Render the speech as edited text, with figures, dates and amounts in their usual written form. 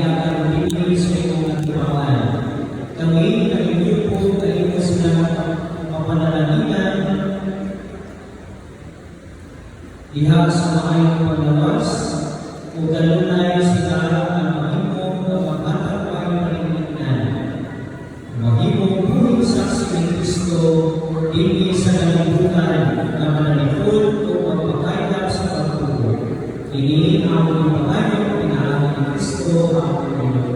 akan dipilih sa iyong nagtiwaan. Kami kayo po kayo sila mapanalangin diha sa maayong paglawas o galunay sila ang mahimong pagmatang payong paninignan. Mahimong buhay saksi ng Kristo dili sa kalibutan na manalipod o magpakayap sa pagtubo. Ini ang pagpapayong pinalangin ng Kristo ang Panginoon.